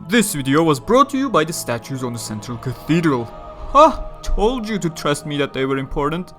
This video was brought to you by the statues on the Central Cathedral. Ha! Told you to trust me that they were important.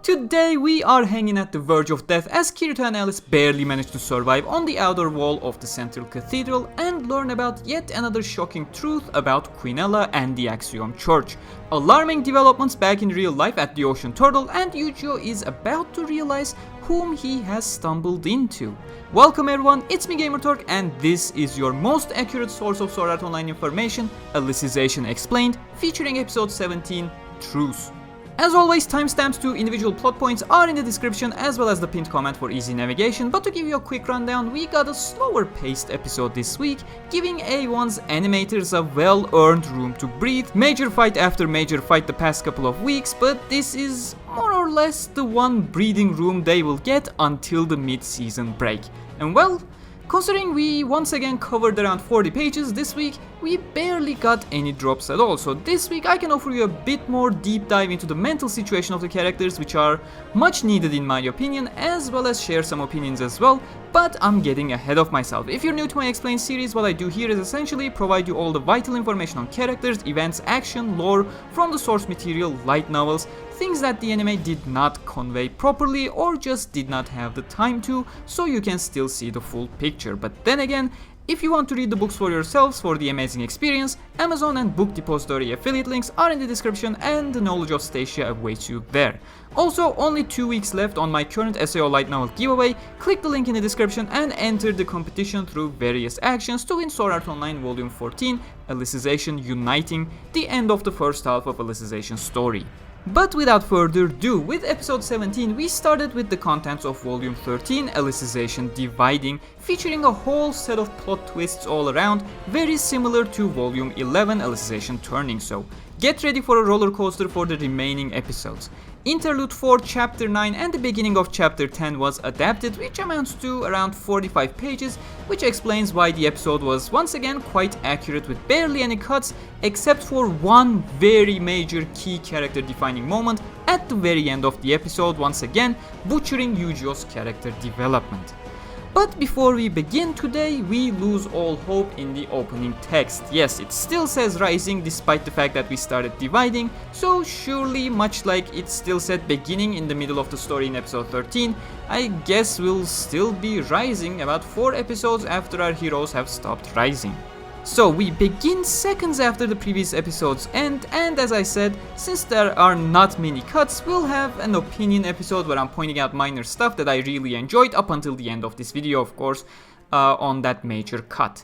Today we are hanging at the verge of death as Kirito and Alice barely manage to survive on the outer wall of the Central Cathedral and learn about yet another shocking truth about Quinella and the Axiom Church. Alarming developments back in real life at the Ocean Turtle, and Eugeo is about to realize whom he has stumbled into. Welcome everyone, it's me Gamerturk, and this is your most accurate source of Sword Art Online information, Alicization Explained, featuring episode 17, Truce. As always, timestamps to individual plot points are in the description as well as the pinned comment for easy navigation, but to give you a quick rundown, we got a slower paced episode this week, giving A1's animators a well-earned room to breathe, major fight after major fight the past couple of weeks, but this is more or less the one breathing room they will get until the mid-season break. And well, considering we once again covered around 40 pages this week, we barely got any drops at all, so this week I can offer you a bit more deep dive into the mental situation of the characters, which are much needed in my opinion, as well as share some opinions as well, but I'm getting ahead of myself. If you're new to my Explain series, what I do here is essentially provide you all the vital information on characters, events, action, lore from the source material, light novels, things that the anime did not convey properly or just did not have the time to, so you can still see the full picture. But then again, if you want to read the books for yourselves for the amazing experience, Amazon and Book Depository affiliate links are in the description and the knowledge of Stacia awaits you there. Also, only 2 weeks left on my current SAO Light Novel giveaway. Click the link in the description and enter the competition through various actions to win Sword Art Online Volume 14, Alicization Uniting, the end of the first half of Alicization story. But without further ado, with episode 17 we started with the contents of volume 13, Alicization Dividing, featuring a whole set of plot twists all around, very similar to volume 11, Alicization Turning, so get ready for a roller coaster for the remaining episodes. Interlude 4, Chapter 9 and the beginning of Chapter 10 was adapted, which amounts to around 45 pages, which explains why the episode was once again quite accurate with barely any cuts, except for one very major key character defining moment at the very end of the episode, once again butchering Eugeo's character development. But before we begin today, we lose all hope in the opening text. Yes, it still says Rising despite the fact that we started Dividing, so surely, much like it still said Beginning in the middle of the story in episode 13, I guess we'll still be rising about 4 episodes after our heroes have stopped rising. So we begin seconds after the previous episodes end, and as I said, since there are not many cuts, we'll have an opinion episode where I'm pointing out minor stuff that I really enjoyed up until the end of this video, of course, on that major cut.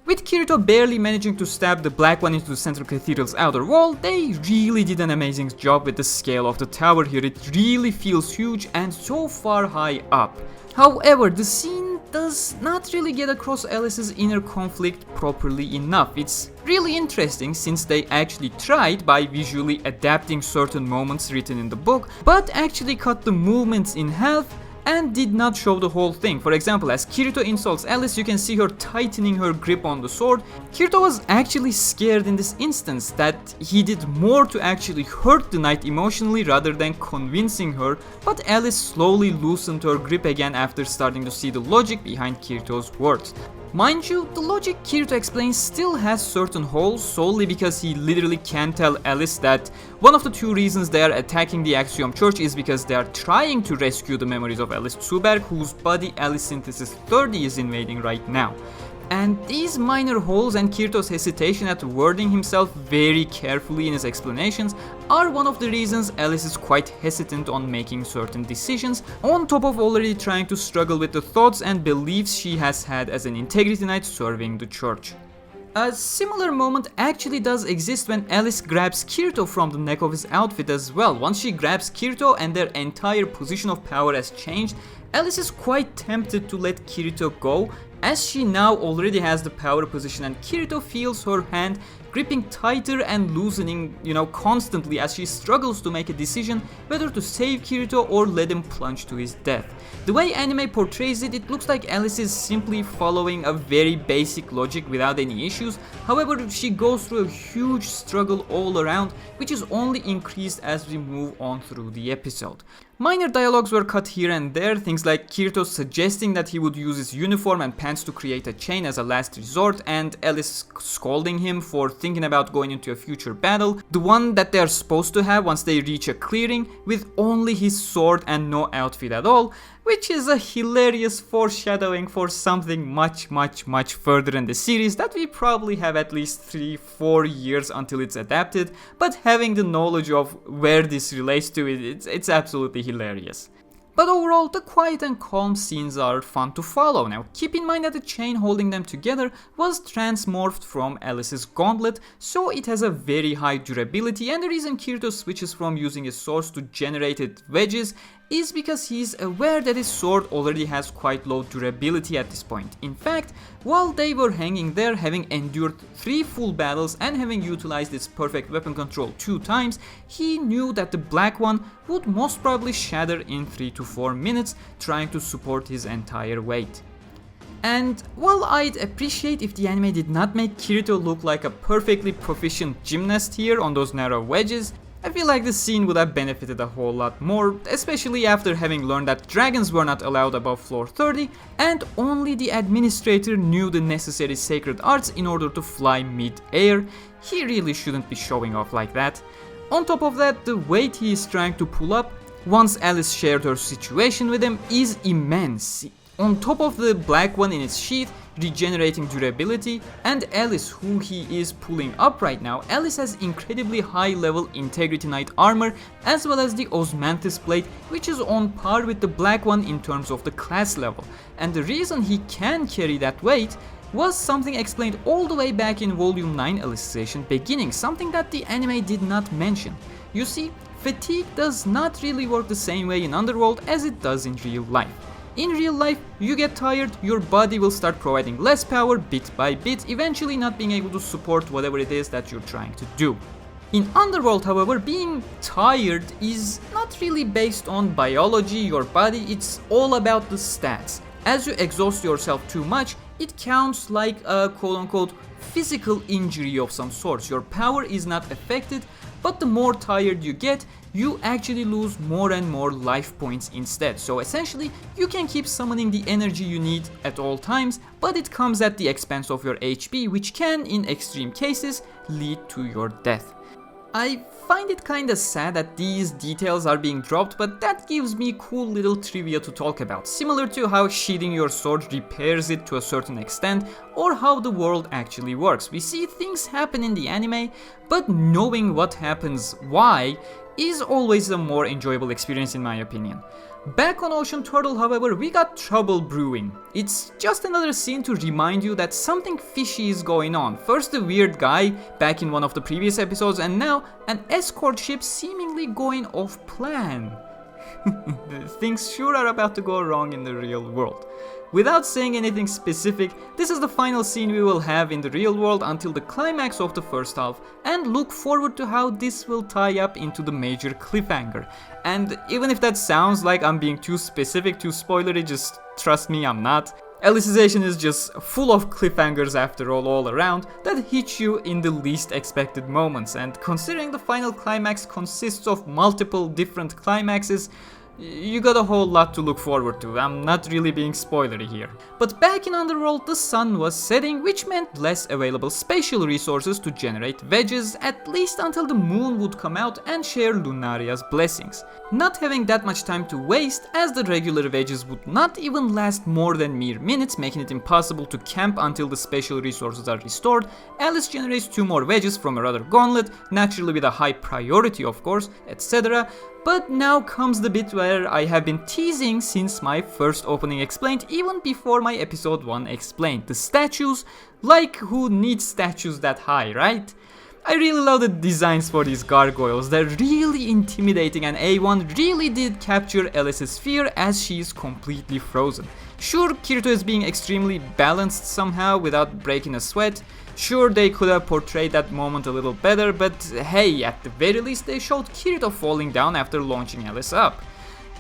With Kirito barely managing to stab the black one into the Central Cathedral's outer wall, they really did an amazing job with the scale of the tower here. It really feels huge and so far high up. However, the scene does not really get across Alice's inner conflict properly enough. It's really interesting since they actually tried by visually adapting certain moments written in the book, but actually cut the movements in half and did not show the whole thing. For example, as Kirito insults Alice, you can see her tightening her grip on the sword. Kirito was actually scared in this instance that he did more to actually hurt the knight emotionally rather than convincing her, but Alice slowly loosened her grip again after starting to see the logic behind Kirito's words. Mind you, the logic Kirito explains still has certain holes solely because he literally can't tell Alice that one of the 2 reasons they are attacking the Axiom Church is because they are trying to rescue the memories of Alice Zuberg, whose body Alice Synthesis 30 is invading right now. And these minor holes and Kirito's hesitation at wording himself very carefully in his explanations are one of the reasons Alice is quite hesitant on making certain decisions, on top of already trying to struggle with the thoughts and beliefs she has had as an integrity knight serving the church. A similar moment actually does exist when Alice grabs Kirito from the neck of his outfit as well. Once she grabs Kirito and their entire position of power has changed, Alice is quite tempted to let Kirito go, as she now already has the power position and Kirito feels her hand gripping tighter and loosening, constantly as she struggles to make a decision whether to save Kirito or let him plunge to his death. The way anime portrays it, it looks like Alice is simply following a very basic logic without any issues. However, she goes through a huge struggle all around, which is only increased as we move on through the episode. Minor dialogues were cut here and there, things like Kirito suggesting that he would use his uniform and pants to create a chain as a last resort, and Alice scolding him for thinking about going into a future battle, the one that they are supposed to have once they reach a clearing, with only his sword and no outfit at all, which is a hilarious foreshadowing for something much further in the series that we probably have at least 3-4 years until it's adapted, but having the knowledge of where this relates to it's absolutely hilarious. But overall, the quiet and calm scenes are fun to follow. Now, keep in mind that the chain holding them together was transmorphed from Alice's gauntlet, so it has a very high durability, and the reason Kirito switches from using his swords to generated wedges is because he's aware that his sword already has quite low durability at this point. In fact, while they were hanging there, having endured 3 full battles and having utilized its perfect weapon control 2 times, he knew that the black one would most probably shatter in 3 to 4 minutes, trying to support his entire weight. And while I'd appreciate if the anime did not make Kirito look like a perfectly proficient gymnast here on those narrow wedges, I feel like the scene would have benefited a whole lot more, especially after having learned that dragons were not allowed above floor 30 and only the administrator knew the necessary sacred arts in order to fly mid-air. He really shouldn't be showing off like that. On top of that, the weight he is trying to pull up, once Alice shared her situation with him, is immense. On top of the black one in its sheath, regenerating durability, and Alice, who he is pulling up right now, Alice has incredibly high level Integrity Knight armor as well as the Osmanthus blade, which is on par with the black one in terms of the class level. And the reason he can carry that weight was something explained all the way back in Volume 9 Alicization beginning, something that the anime did not mention. You see, fatigue does not really work the same way in Underworld as it does in real life. In real life, you get tired, your body will start providing less power bit by bit, eventually not being able to support whatever it is that you're trying to do. In Underworld, however, being tired is not really based on biology, your body, it's all about the stats. As you exhaust yourself too much, it counts like a quote-unquote physical injury of some sort. Your power is not affected, but the more tired you get, you actually lose more and more life points instead. So essentially, you can keep summoning the energy you need at all times, but it comes at the expense of your HP, which can, in extreme cases, lead to your death. I find it kinda sad that these details are being dropped, but that gives me cool little trivia to talk about, similar to how sheathing your sword repairs it to a certain extent, or how the world actually works. We see things happen in the anime, but knowing what happens why is always a more enjoyable experience in my opinion. Back on Ocean Turtle, however, we got trouble brewing. It's just another scene to remind you that something fishy is going on. First the weird guy back in one of the previous episodes, and now an escort ship seemingly going off plan. Things sure are about to go wrong in the real world. Without saying anything specific, this is the final scene we will have in the real world until the climax of the first half, and look forward to how this will tie up into the major cliffhanger. And even if that sounds like I'm being too specific, too spoilery, just trust me, I'm not. Alicization is just full of cliffhangers after all around that hit you in the least expected moments, and considering the final climax consists of multiple different climaxes, you got a whole lot to look forward to. I'm not really being spoilery here. But back in Underworld, the sun was setting, which meant less available spatial resources to generate wedges, at least until the moon would come out and share Lunaria's blessings. Not having that much time to waste, as the regular wedges would not even last more than mere minutes, making it impossible to camp until the spatial resources are restored, Alice generates 2 more wedges from her other gauntlet, naturally with a high priority of course, etc. But now comes the bit where I have been teasing since my first opening explained, even before my episode 1 explained. The statues, like who needs statues that high, right? I really love the designs for these gargoyles, they're really intimidating, and A1 really did capture Alice's fear as she is completely frozen. Sure, Kirito is being extremely balanced somehow without breaking a sweat. Sure, they could have portrayed that moment a little better, but hey, at the very least they showed Kirito falling down after launching Alice up.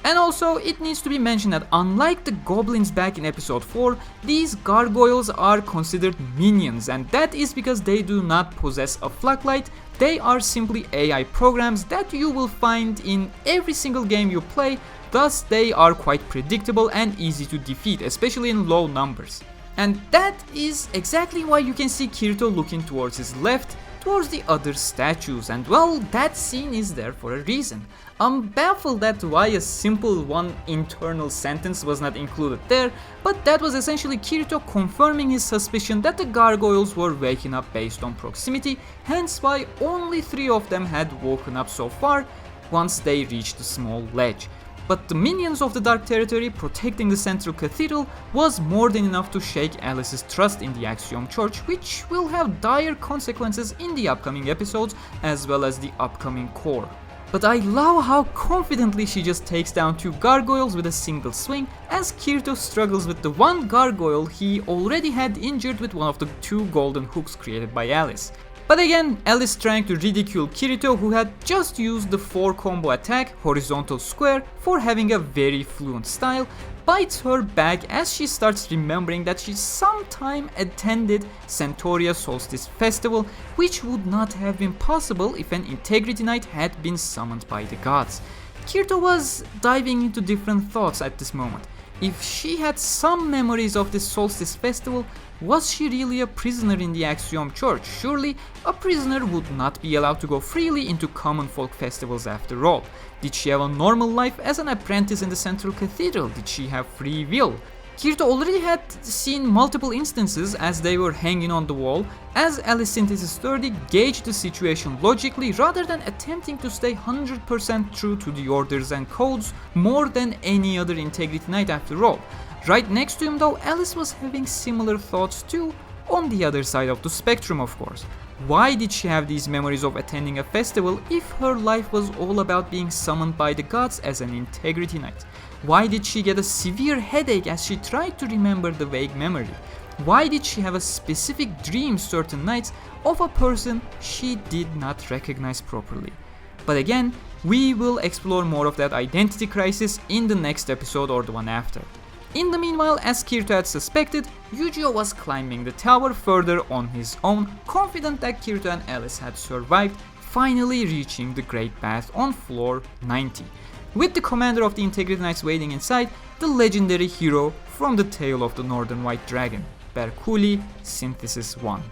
And also, it needs to be mentioned that unlike the goblins back in episode 4, these gargoyles are considered minions, and that is because they do not possess a floodlight. They are simply AI programs that you will find in every single game you play, thus they are quite predictable and easy to defeat, especially in low numbers. And that is exactly why you can see Kirito looking towards his left, towards the other statues, and well, that scene is there for a reason. I'm baffled at why a simple one internal sentence was not included there, but that was essentially Kirito confirming his suspicion that the gargoyles were waking up based on proximity, hence why only 3 of them had woken up so far once they reached the small ledge. But the minions of the Dark Territory protecting the Central Cathedral was more than enough to shake Alice's trust in the Axiom Church, which will have dire consequences in the upcoming episodes as well as the upcoming core. But I love how confidently she just takes down 2 gargoyles with a single swing, as Kirito struggles with the one gargoyle he already had injured with one of the 2 golden hooks created by Alice. But again, Alice trying to ridicule Kirito, who had just used the 4 combo attack, horizontal square, for having a very fluent style, bites her back as she starts remembering that she sometime attended Centauria Solstice Festival, which would not have been possible if an Integrity Knight had been summoned by the gods. Kirito was diving into different thoughts at this moment. If she had some memories of this Solstice Festival, was she really a prisoner in the Axiom Church? Surely, a prisoner would not be allowed to go freely into common folk festivals after all. Did she have a normal life as an apprentice in the Central Cathedral? Did she have free will? Kirito already had seen multiple instances as they were hanging on the wall, as Alicization 30 gauged the situation logically rather than attempting to stay 100% true to the orders and codes more than any other Integrity Knight after all. Right next to him though, Alice was having similar thoughts too, on the other side of the spectrum of course. Why did she have these memories of attending a festival if her life was all about being summoned by the gods as an Integrity Knight? Why did she get a severe headache as she tried to remember the vague memory? Why did she have a specific dream certain nights of a person she did not recognize properly? But again, we will explore more of that identity crisis in the next episode or the one after. In the meanwhile, as Kirito had suspected, Eugeo was climbing the tower further on his own, confident that Kirito and Alice had survived, finally reaching the Great Bath on floor 90. With the commander of the Integrity Knights waiting inside, the legendary hero from the Tale of the Northern White Dragon, Berkuli Synthesis 1.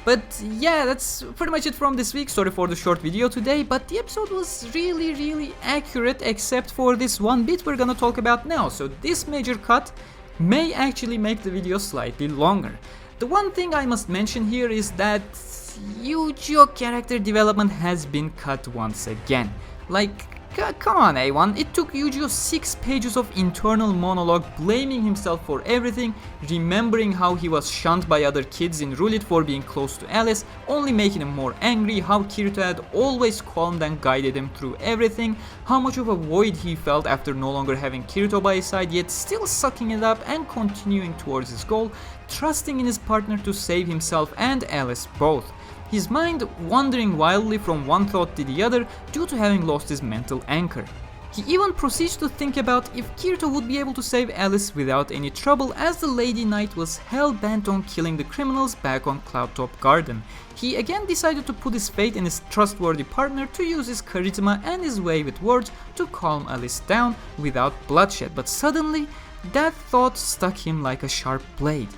But yeah, that's pretty much it from this week. Sorry for the short video today, but the episode was really accurate except for this one bit we're gonna talk about now. So this major cut may actually make the video slightly longer. The one thing I must mention here is that Eugeo character development has been cut once again. Like, come on A1, it took Eugeo 6 pages of internal monologue blaming himself for everything, remembering how he was shunned by other kids in Roulette for being close to Alice, only making him more angry, how Kirito had always calmed and guided him through everything, how much of a void he felt after no longer having Kirito by his side yet still sucking it up and continuing towards his goal, trusting in his partner to save himself and Alice both. His mind wandering wildly from one thought to the other due to having lost his mental anchor. He even proceeds to think about if Kirito would be able to save Alice without any trouble, as the Lady Knight was hell-bent on killing the criminals back on Cloudtop Garden. He again decided to put his faith in his trustworthy partner to use his charisma and his way with words to calm Alice down without bloodshed, but suddenly that thought stuck him like a sharp blade.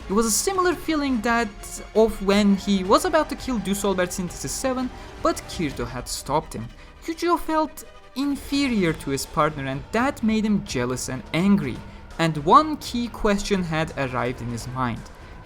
It was a similar feeling that of when he was about to kill Düsselbert Synthesis 7, but Kirito had stopped him. Eugeo felt inferior to his partner and that made him jealous and angry. And one key question had arrived in his mind.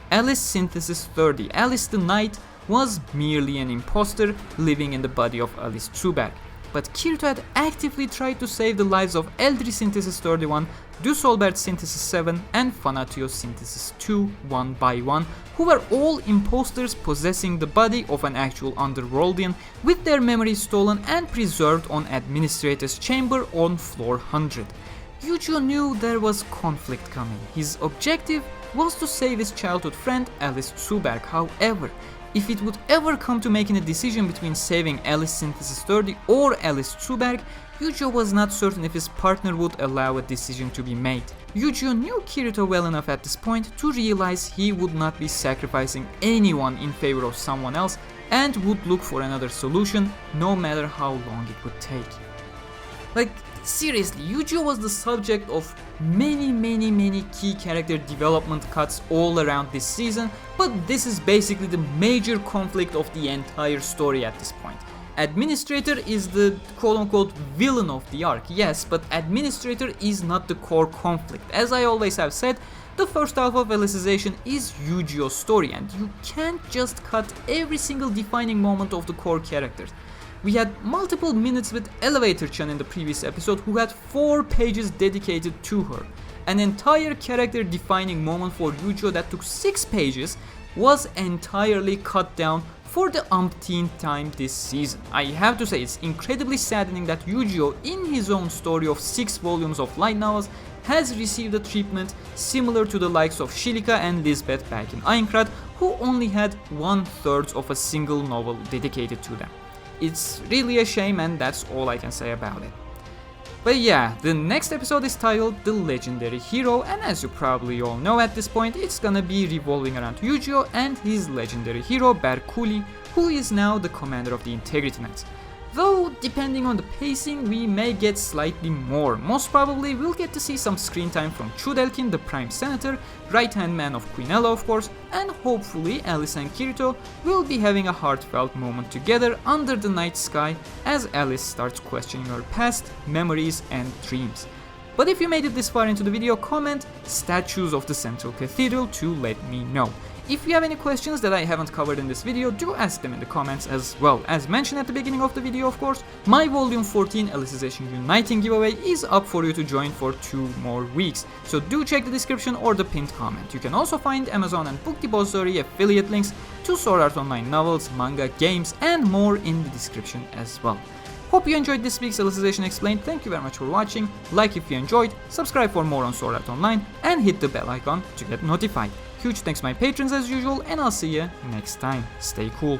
Alice Synthesis 30, Alice the Knight, was merely an imposter living in the body of Alice Zuberg. But Kirito had actively tried to save the lives of Eldri Synthesis 31, Düsselbert Synthesis 7 and Fanatio Synthesis 2 one by one, who were all imposters possessing the body of an actual Underworldian with their memories stolen and preserved on Administrator's chamber on floor 100. Eugeo knew there was conflict coming. His objective was to save his childhood friend Alice Tsuberg. However, if it would ever come to making a decision between saving Alice Synthesis 30 or Alice Tsuberg, Eugeo was not certain if his partner would allow a decision to be made. Eugeo knew Kirito well enough at this point to realize he would not be sacrificing anyone in favor of someone else and would look for another solution no matter how long it would take. Like, seriously, Eugeo was the subject of many key character development cuts all around this season, but this is basically the major conflict of the entire story at this point. Administrator is the quote-unquote villain of the arc, yes, but Administrator is not the core conflict. As I always have said, the first half of Alicization is Eugeo's story, and you can't just cut every single defining moment of the core characters. We had multiple minutes with Elevator-chan in the previous episode, who had 4 pages dedicated to her. An entire character defining moment for Eugeo that took 6 pages was entirely cut down for the umpteenth time this season. I have to say, it's incredibly saddening that Eugeo, in his own story of 6 volumes of light novels, has received a treatment similar to the likes of Shilika and Lisbeth back in Aincrad, who only had 1/3 of a single novel dedicated to them. It's really a shame, and that's all I can say about it. But yeah, the next episode is titled The Legendary Hero, and as you probably all know at this point, it's gonna be revolving around Eugeo and his legendary hero Berkuli, who is now the commander of the Integrity Knights. Though, depending on the pacing, we may get slightly more. Most probably, we'll get to see some screen time from Chudelkin, the Prime Senator, right-hand man of Queen Ella of course, and hopefully Alice and Kirito will be having a heartfelt moment together under the night sky as Alice starts questioning her past, memories and dreams. But if you made it this far into the video, comment statues of the Central Cathedral to let me know. If you have any questions that I haven't covered in this video, do ask them in the comments as well. As mentioned at the beginning of the video of course, my Volume 14 Alicization Uniting giveaway is up for you to join for 2 more weeks, so do check the description or the pinned comment. You can also find Amazon and Book Depository affiliate links to Sword Art Online novels, manga, games and more in the description as well. Hope you enjoyed this week's Alicization Explained. Thank you very much for watching, like if you enjoyed, subscribe for more on Sword Art Online, and hit the bell icon to get notified. Huge thanks to my patrons as usual, and I'll see you next time. Stay cool.